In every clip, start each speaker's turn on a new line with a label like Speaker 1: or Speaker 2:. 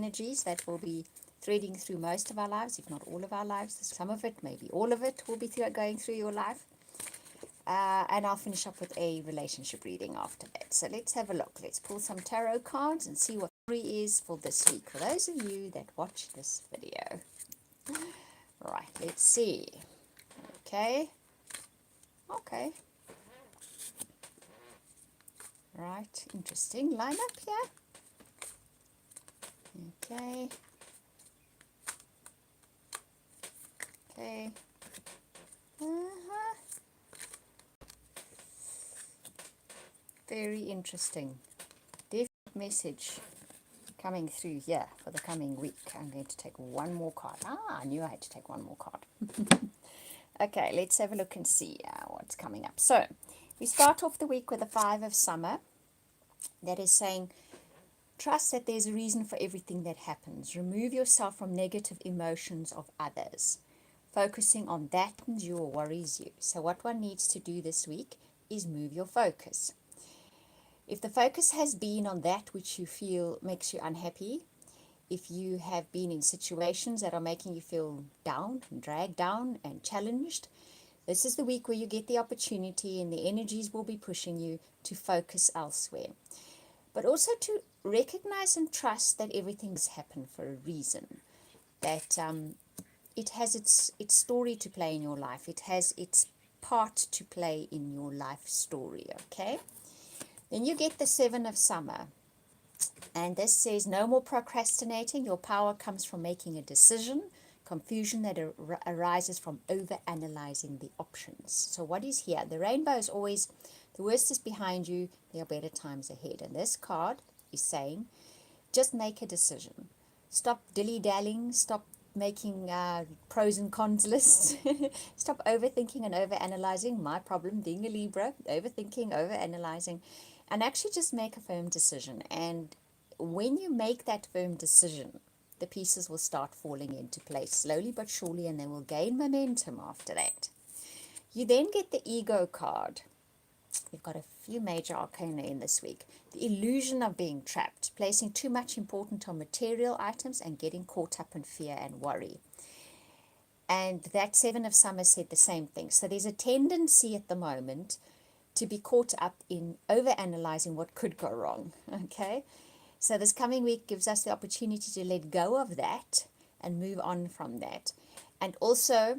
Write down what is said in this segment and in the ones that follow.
Speaker 1: energies that will be threading through most of our lives, if not all of our lives. Some of it, maybe all of it, will be going through your life. And I'll finish up with a relationship reading after that. So let's have a look. Let's pull some tarot cards and see what the story is for this week, for those of you that watch this video. Right, let's see. Okay. Right, interesting. Line up here. Okay. Very interesting. Definite message coming through here for the coming week. I'm going to take one more card. I knew I had to take one more card. Okay, let's have a look and see what's coming up. So, we start off the week with the Five of Summer. That is saying, trust that there's a reason for everything that happens. Remove yourself from negative emotions of others. Focusing on that you or worries you. So what one needs to do this week is move your focus. If the focus has been on that which you feel makes you unhappy, if you have been in situations that are making you feel down and dragged down and challenged, this is the week where you get the opportunity and the energies will be pushing you to focus elsewhere. But also to recognize and trust that everything has happened for a reason. That it has its story to play in your life. It has its part to play in your life story, okay? Then you get the Seven of Summer. And this says, no more procrastinating. Your power comes from making a decision. Confusion that arises from over-analyzing the options. So what is here? The rainbow is always, the worst is behind you. There are better times ahead. And this card is saying, just make a decision. Stop dilly-dallying. Stop making pros and cons lists. Stop overthinking and over-analyzing. My problem being a Libra, overthinking, over-analyzing. And actually just make a firm decision. And when you make that firm decision, the pieces will start falling into place slowly but surely, and they will gain momentum after that. You then get the Ego card. We've got a few major arcana in this week. The illusion of being trapped, placing too much importance on material items and getting caught up in fear and worry. And that Seven of Summer said the same thing. So there's a tendency at the moment to be caught up in over-analyzing what could go wrong, okay? So this coming week gives us the opportunity to let go of that and move on from that. And also,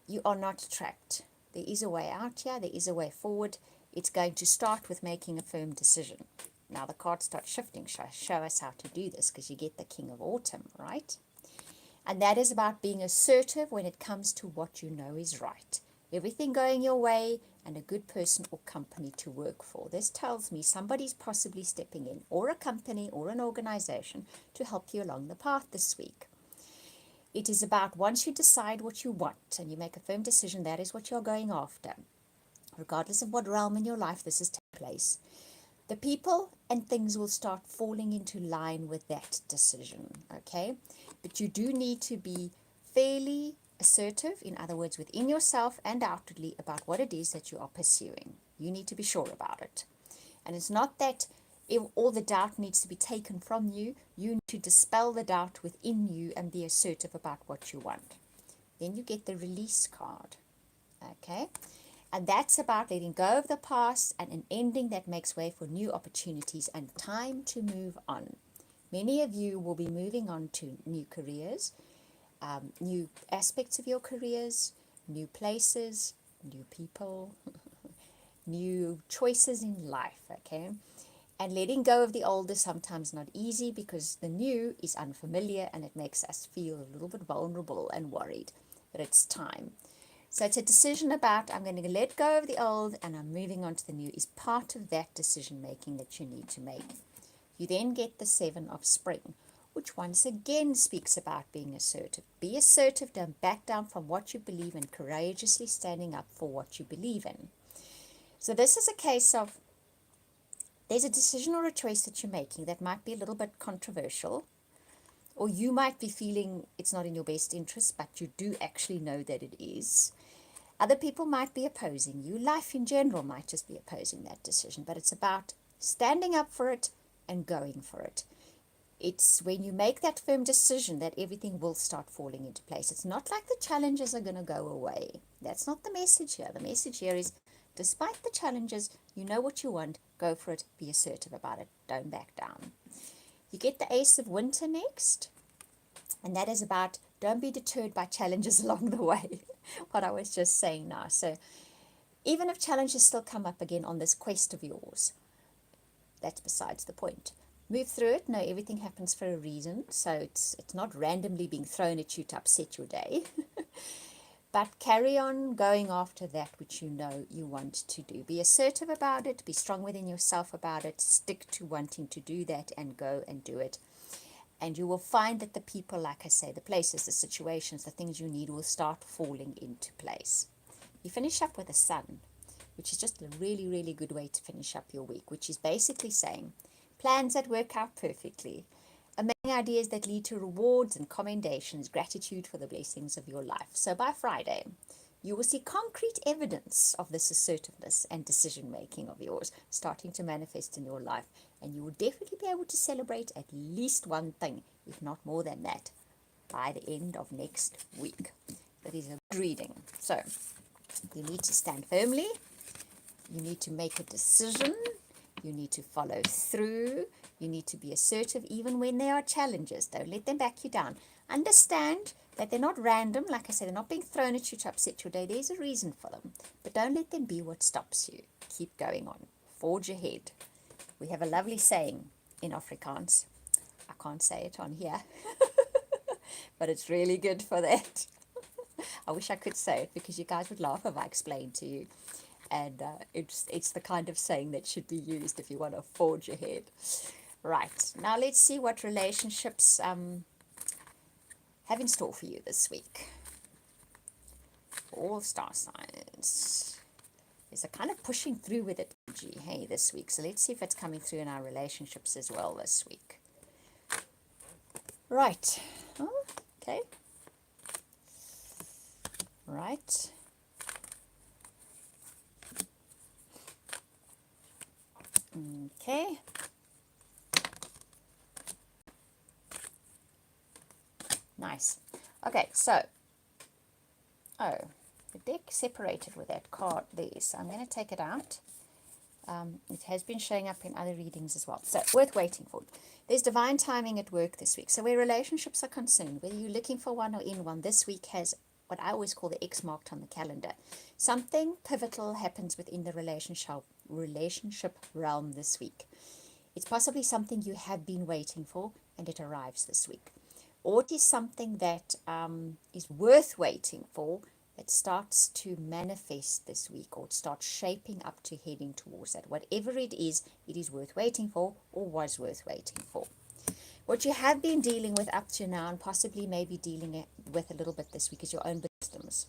Speaker 1: you are not trapped. There is a way out here. There is a way forward. It's going to start with making a firm decision. Now the cards start shifting. Show us how to do this, because you get the King of Autumn, right? And that is about being assertive when it comes to what you know is right. Everything going your way and a good person or company to work for. This tells me somebody's possibly stepping in, or a company or an organization, to help you along the path this week. It is about, once you decide what you want and you make a firm decision, that is what you're going after. Regardless of what realm in your life this is taking place, the people and things will start falling into line with that decision, okay? But you do need to be fairly assertive, in other words, within yourself and outwardly, about what it is that you are pursuing. You need to be sure about it. And it's not that all the doubt needs to be taken from you. You need to dispel the doubt within you and be assertive about what you want. Then you get the Release card, okay? And that's about letting go of the past and an ending that makes way for new opportunities and time to move on. Many of you will be moving on to new careers, new aspects of your careers, new places, new people, new choices in life, okay? And letting go of the old is sometimes not easy, because the new is unfamiliar and it makes us feel a little bit vulnerable and worried. But it's time. So it's a decision about, I'm going to let go of the old and I'm moving on to the new, is part of that decision making that you need to make. You then get the Seven of Spring, which once again speaks about being assertive. Be assertive, don't back down from what you believe in, courageously standing up for what you believe in. So this is a case of, there's a decision or a choice that you're making that might be a little bit controversial, or you might be feeling it's not in your best interest, but you do actually know that it is. Other people might be opposing you. Life in general might just be opposing that decision, but it's about standing up for it and going for it. It's when you make that firm decision that everything will start falling into place. It's not like the challenges are going to go away. That's not the message here. The message here is, despite the challenges, you know what you want, go for it, be assertive about it, don't back down. You get the Ace of Winter next, and that is about don't be deterred by challenges along the way, what I was just saying now. So even if challenges still come up again on this quest of yours, that's besides the point. Move through it. No, everything happens for a reason. So it's not randomly being thrown at you to upset your day. But carry on going after that which you know you want to do. Be assertive about it. Be strong within yourself about it. Stick to wanting to do that and go and do it. And you will find that the people, like I say, the places, the situations, the things you need will start falling into place. You finish up with the Sun, which is just a really, really good way to finish up your week, which is basically saying plans that work out perfectly, amazing ideas that lead to rewards and commendations, gratitude for the blessings of your life. So by Friday, you will see concrete evidence of this assertiveness and decision making of yours starting to manifest in your life. And you will definitely be able to celebrate at least one thing, if not more than that, by the end of next week. That is a good reading. So you need to stand firmly. You need to make a decision. You need to follow through. You need to be assertive even when there are challenges. Don't let them back you down. Understand that they're not random. Like I said, they're not being thrown at you to upset your day. There's a reason for them. But don't let them be what stops you. Keep going on. Forge ahead. We have a lovely saying in Afrikaans. I can't say it on here. But it's really good for that. I wish I could say it because you guys would laugh if I explained to you. And it's the kind of saying that should be used if you want to forge ahead. Right, now let's see what relationships have in store for you this week. All star signs. There's a kind of pushing through with it, hey, this week. So let's see if it's coming through in our relationships as well this week. Right. Oh, okay. Right. Okay. Nice. Okay, so, oh, the deck separated with that card there, so I'm going to take it out. It has been showing up in other readings as well, so worth waiting for. There's divine timing at work this week. So where relationships are concerned, whether you're looking for one or in one, this week has what I always call the X marked on the calendar. Something pivotal happens within the relationship realm this week. It's possibly something you have been waiting for and it arrives this week. Or it is something that is worth waiting for that starts to manifest this week, or it starts shaping up to heading towards that. Whatever it is worth waiting for or was worth waiting for. What you have been dealing with up to now and possibly maybe dealing with a little bit this week is your own belief systems.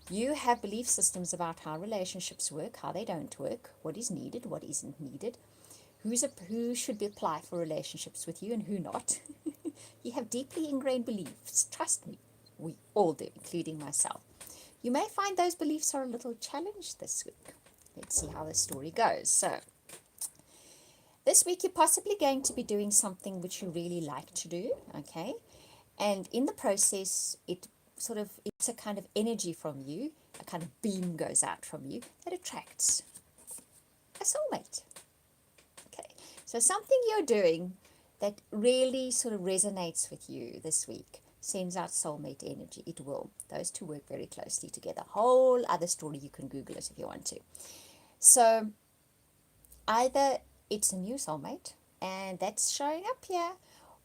Speaker 1: You have belief systems about how relationships work, how they don't work, what is needed, what isn't needed, who should apply for relationships with you and who not. You have deeply ingrained beliefs. Trust me, we all do, including myself. You may find those beliefs are a little challenged this week. Let's see how the story goes. So, this week you're possibly going to be doing something which you really like to do, okay? And in the process, it's a kind of energy from you, a kind of beam goes out from you that attracts a soulmate. Okay, so something you're doing that really sort of resonates with you this week sends out soulmate energy. It will. Those two work very closely together. Whole other story. You can Google it if you want to. So either it's a new soulmate and that's showing up here,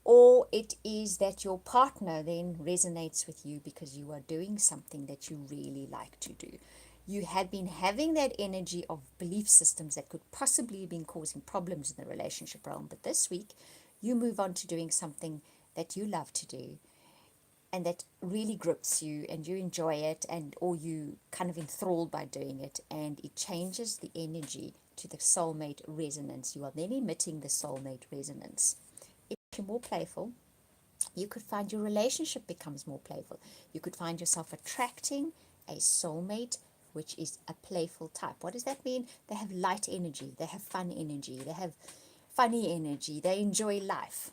Speaker 1: or it is that your partner then resonates with you because you are doing something that you really like to do. You had been having that energy of belief systems that could possibly have been causing problems in the relationship realm, but this week you move on to doing something that you love to do and that really grips you and you enjoy it, and or you kind of enthralled by doing it, and it changes the energy to the soulmate resonance. You are then emitting the soulmate resonance. If you're more playful, you could find your relationship becomes more playful. You could find yourself attracting a soulmate which is a playful type. What does that mean? They have light energy, they have fun energy, they have funny energy, they enjoy life.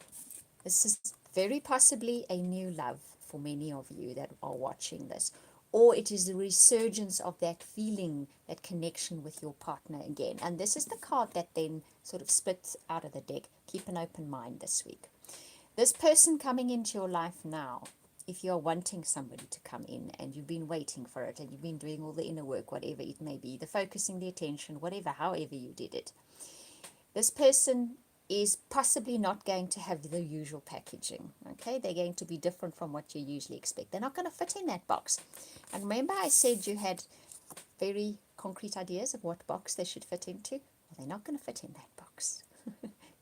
Speaker 1: This is very possibly a new love for many of you that are watching this. Or it is the resurgence of that feeling, that connection with your partner again. And this is the card that then sort of splits out of the deck. Keep an open mind this week. This person coming into your life now, if you're wanting somebody to come in and you've been waiting for it and you've been doing all the inner work, whatever it may be, the focusing, the attention, whatever, however you did it, this person is possibly not going to have the usual packaging. Okay, they're going to be different from what you usually expect. They're not going to fit in that box. And remember I said you had very concrete ideas of what box they should fit into? Well, they're not going to fit in that box.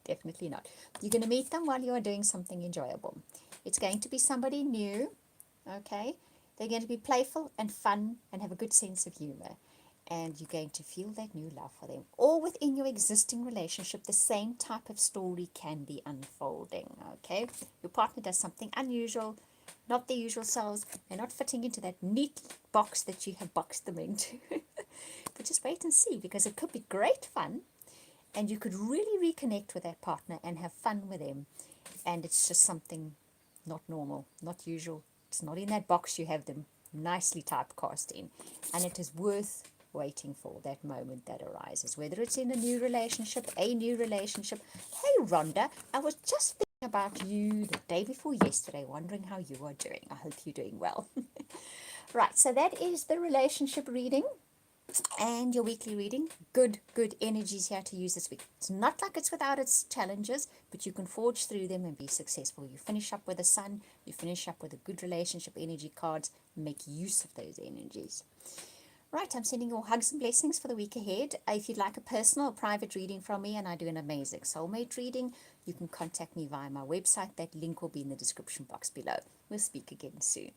Speaker 1: Definitely not. You're going to meet them while you are doing something enjoyable. It's going to be somebody new. Okay, they're going to be playful and fun and have a good sense of humor. And you're going to feel that new love for them. Or within your existing relationship, the same type of story can be unfolding, okay? Your partner does something unusual, not the usual selves. They're not fitting into that neat box that you have boxed them into. But just wait and see, because it could be great fun, and you could really reconnect with that partner and have fun with them. And it's just something not normal, not usual. It's not in that box you have them nicely typecast in. And it is worth waiting for that moment that arises, whether it's in a new relationship, a new relationship. Hey, Rhonda, I was just thinking about you the day before yesterday, wondering how you are doing. I hope you're doing well. Right, so that is the relationship reading and your weekly reading. Good energies here to use this week. It's not like it's without its challenges, but you can forge through them and be successful. You finish up with a sun, you finish up with a good relationship energy cards. Make use of those energies. Right, I'm sending you all hugs and blessings for the week ahead. If you'd like a personal or private reading from me, and I do an amazing soulmate reading, you can contact me via my website. That link will be in the description box below. We'll speak again soon.